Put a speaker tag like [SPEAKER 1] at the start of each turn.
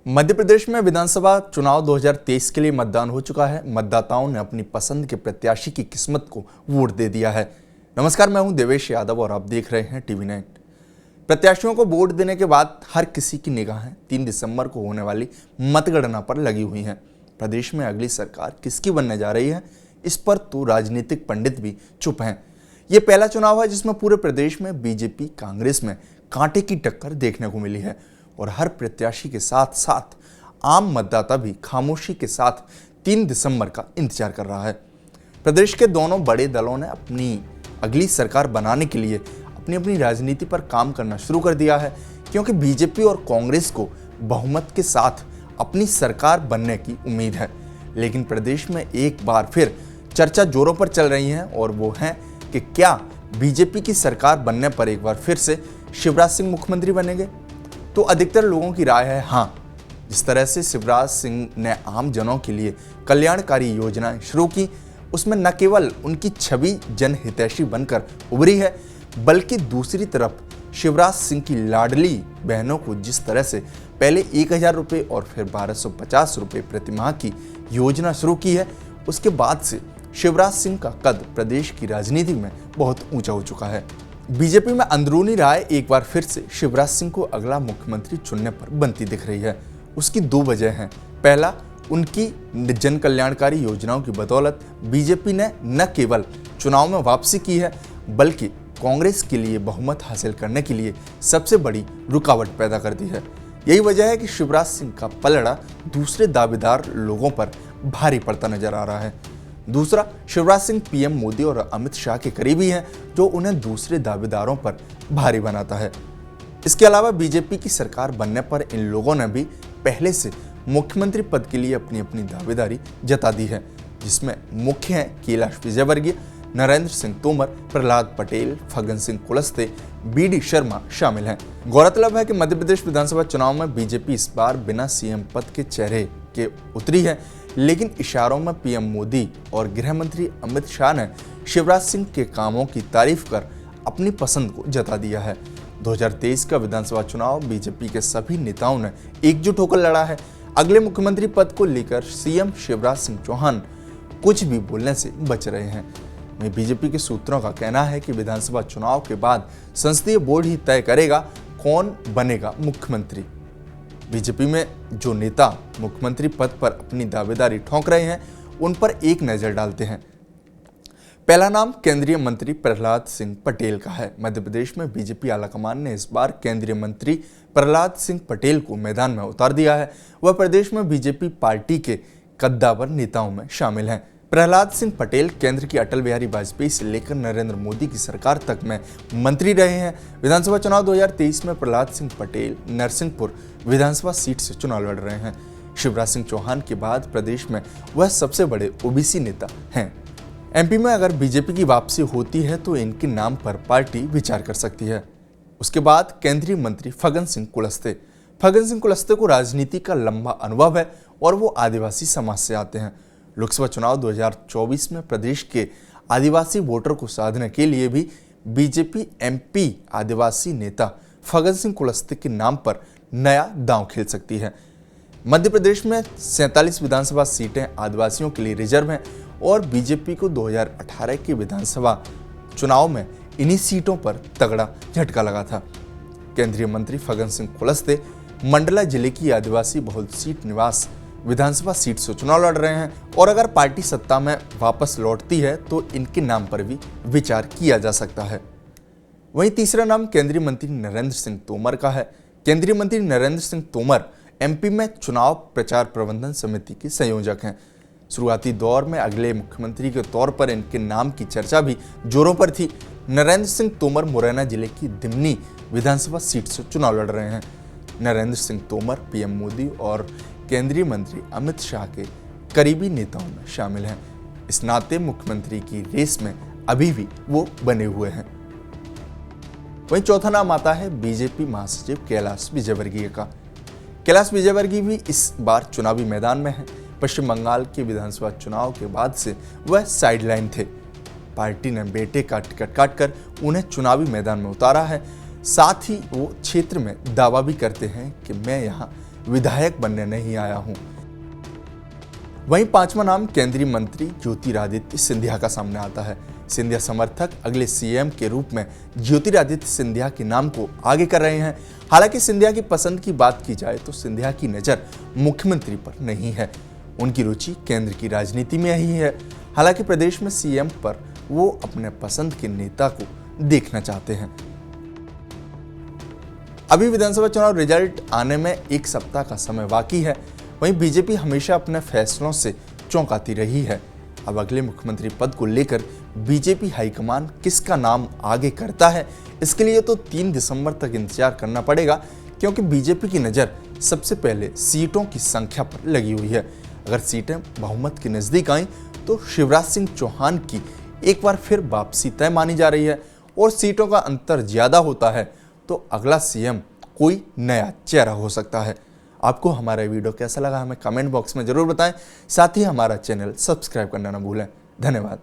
[SPEAKER 1] मध्य प्रदेश में विधानसभा चुनाव 2023 के लिए मतदान हो चुका है। मतदाताओं ने अपनी पसंद के प्रत्याशी की किस्मत को वोट दे दिया है। नमस्कार, मैं हूं देवेश यादव और आप देख रहे हैं टीवी 9। प्रत्याशियों को वोट देने के बाद हर किसी की निगाहें 3 दिसंबर को होने वाली मतगणना पर लगी हुई हैं। प्रदेश में अगली सरकार किसकी बनने जा रही है, इस पर तो राजनीतिक पंडित भी चुप हैं। ये पहला चुनाव है जिसमें पूरे प्रदेश में बीजेपी कांग्रेस में कांटे की टक्कर देखने को मिली है और हर प्रत्याशी के साथ साथ आम मतदाता भी खामोशी के साथ 3 दिसंबर का इंतजार कर रहा है। प्रदेश के दोनों बड़े दलों ने अपनी अगली सरकार बनाने के लिए अपनी अपनी राजनीति पर काम करना शुरू कर दिया है, क्योंकि बीजेपी और कांग्रेस को बहुमत के साथ अपनी सरकार बनने की उम्मीद है। लेकिन प्रदेश में एक बार फिर चर्चा जोरों पर चल रही है और वो है कि क्या बीजेपी की सरकार बनने पर एक बार फिर से शिवराज सिंह मुख्यमंत्री बनेंगे। तो अधिकतर लोगों की राय है हाँ। जिस तरह से शिवराज सिंह ने आम जनों के लिए कल्याणकारी योजनाएं शुरू की, उसमें न केवल उनकी छवि जनहितैषी बनकर उभरी है, बल्कि दूसरी तरफ शिवराज सिंह की लाडली बहनों को जिस तरह से पहले 1000 रुपये और फिर 1250 रुपये प्रतिमाह की योजना शुरू की है, उसके बाद से शिवराज सिंह का कद प्रदेश की राजनीति में बहुत ऊंचा हो चुका है। बीजेपी में अंदरूनी राय एक बार फिर से शिवराज सिंह को अगला मुख्यमंत्री चुनने पर बनती दिख रही है। उसकी 2 वजह हैं। पहला, उनकी जन कल्याणकारी योजनाओं की बदौलत बीजेपी ने न केवल चुनाव में वापसी की है, बल्कि कांग्रेस के लिए बहुमत हासिल करने के लिए सबसे बड़ी रुकावट पैदा कर दी है। यही वजह है कि शिवराज सिंह का पलड़ा दूसरे दावेदार लोगों पर भारी पड़ता नजर आ रहा है। दूसरा, शिवराज सिंह पीएम मोदी और अमित शाह के करीबी हैं, जो उन्हें दूसरे दावेदारों पर भारी बनाता है। इसके अलावा बीजेपी की सरकार बनने पर इन लोगों ने भी पहले से मुख्यमंत्री पद के लिए अपनी अपनी दावेदारी जता दी है, जिसमें मुख्य हैं कैलाश विजयवर्गीय, नरेंद्र सिंह तोमर, प्रहलाद पटेल, फग्गन सिंह कुलस्ते, बीडी शर्मा शामिल हैं। गौरतलब है कि मध्य प्रदेश विधानसभा चुनाव में बीजेपी इस बार बिना सीएम पद के चेहरे के उतरी है, लेकिन इशारों में पीएम मोदी और गृह मंत्री अमित शाह ने शिवराज सिंह के कामों की तारीफ कर अपनी पसंद को जता दिया है। 2023 का विधानसभा चुनाव बीजेपी के सभी नेताओं ने एकजुट होकर लड़ा है। अगले मुख्यमंत्री पद को लेकर सीएम शिवराज सिंह चौहान कुछ भी बोलने से बच रहे हैं। वहीं बीजेपी के सूत्रों का कहना है कि विधानसभा चुनाव के बाद संसदीय बोर्ड ही तय करेगा कौन बनेगा मुख्यमंत्री। बीजेपी में जो नेता मुख्यमंत्री पद पर अपनी दावेदारी ठोंक रहे हैं, उन पर एक नजर डालते हैं। पहला नाम केंद्रीय मंत्री प्रहलाद सिंह पटेल का है। मध्य प्रदेश में बीजेपी आलाकमान ने इस बार केंद्रीय मंत्री प्रहलाद सिंह पटेल को मैदान में उतार दिया है। वह प्रदेश में बीजेपी पार्टी के कद्दावर नेताओं में शामिल हैं। प्रहलाद सिंह पटेल केंद्र की अटल बिहारी वाजपेयी से लेकर नरेंद्र मोदी की सरकार तक में मंत्री रहे हैं। विधानसभा चुनाव 2023 में प्रहलाद सिंह पटेल नरसिंहपुर विधानसभा सीट से चुनाव लड़ रहे हैं। शिवराज सिंह चौहान के बाद प्रदेश में वह सबसे बड़े ओबीसी नेता हैं। एमपी में अगर बीजेपी की वापसी होती है तो इनके नाम पर पार्टी विचार कर सकती है। उसके बाद केंद्रीय मंत्री फग्गन सिंह कुलस्ते। फग्गन सिंह कुलस्ते को राजनीति का लंबा अनुभव है और वो आदिवासी समाज से आते हैं। लोकसभा चुनाव 2024 में प्रदेश के आदिवासी वोटर को साधने के लिए भी बीजेपी एमपी आदिवासी नेता फग्गन सिंह कुलस्ते के नाम पर नया दांव खेल सकती है। मध्य प्रदेश में 47 विधानसभा सीटें आदिवासियों के लिए रिजर्व हैं और बीजेपी को 2018 के विधानसभा चुनाव में इन्हीं सीटों पर तगड़ा झटका लगा था। केंद्रीय मंत्री फग्गन सिंह कुलस्ते मंडला जिले की आदिवासी बहुल सीट निवास विधानसभा सीट से चुनाव लड़ रहे हैं और अगर पार्टी सत्ता में वापस लौटती है तो इनके नाम पर भी विचार किया जा सकता है। वहीं तीसरा नाम केंद्रीय मंत्री नरेंद्र सिंह तोमर का है। केंद्रीय मंत्री नरेंद्र सिंह तोमर एमपी में चुनाव प्रचार प्रबंधन समिति के संयोजक हैं। शुरुआती दौर में अगले मुख्यमंत्री के तौर पर इनके नाम की चर्चा भी जोरों पर थी। नरेंद्र सिंह तोमर मुरैना जिले की दिमनी विधानसभा सीट से चुनाव लड़ रहे हैं। नरेंद्र सिंह तोमर पीएम मोदी और केंद्रीय मंत्री अमित शाह के करीबी नेताओं में शामिल हैं। इस नाते मुख्यमंत्री की रेस में अभी भी वो बने हुए हैं। वहीं चौथा नाम आता है बीजेपी महासचिव कैलाश विजयवर्गीय का। कैलाश विजयवर्गीय भी इस बार चुनावी मैदान में है। पश्चिम बंगाल के विधानसभा चुनाव के बाद से वह साइडलाइन थे। पार्टी ने बेटे का टिकट काटकर उन्हें चुनावी मैदान में उतारा है। साथ ही वो क्षेत्र में दावा भी करते हैं कि मैं यहाँ विधायक बनने नहीं आया हूं। वहीं पांचवा नाम केंद्रीय मंत्री ज्योतिरादित्य सिंधिया का सामने आता है। सिंधिया समर्थक अगले सीएम के रूप में ज्योतिरादित्य सिंधिया के नाम को आगे कर रहे हैं। हालांकि सिंधिया की पसंद की बात की जाए तो सिंधिया की नज़र मुख्यमंत्री पर नहीं है, उनकी रुचि केंद्र की राजनीति में ही है। हालांकि प्रदेश में सीएम पर वो अपने पसंद के नेता को देखना चाहते हैं। अभी विधानसभा चुनाव रिजल्ट आने में एक सप्ताह का समय बाकी है। वहीं बीजेपी हमेशा अपने फैसलों से चौंकाती रही है। अब अगले मुख्यमंत्री पद को लेकर बीजेपी हाईकमान किसका नाम आगे करता है, इसके लिए तो 3 दिसंबर तक इंतजार करना पड़ेगा, क्योंकि बीजेपी की नज़र सबसे पहले सीटों की संख्या पर लगी हुई है। अगर सीटें बहुमत के नज़दीक आईं तो शिवराज सिंह चौहान की एक बार फिर वापसी तय मानी जा रही है, और सीटों का अंतर ज़्यादा होता है तो अगला सीएम कोई नया चेहरा हो सकता है। आपको हमारा वीडियो कैसा लगा हमें कमेंट बॉक्स में जरूर बताएं। साथ ही हमारा चैनल सब्सक्राइब करना ना भूलें। धन्यवाद।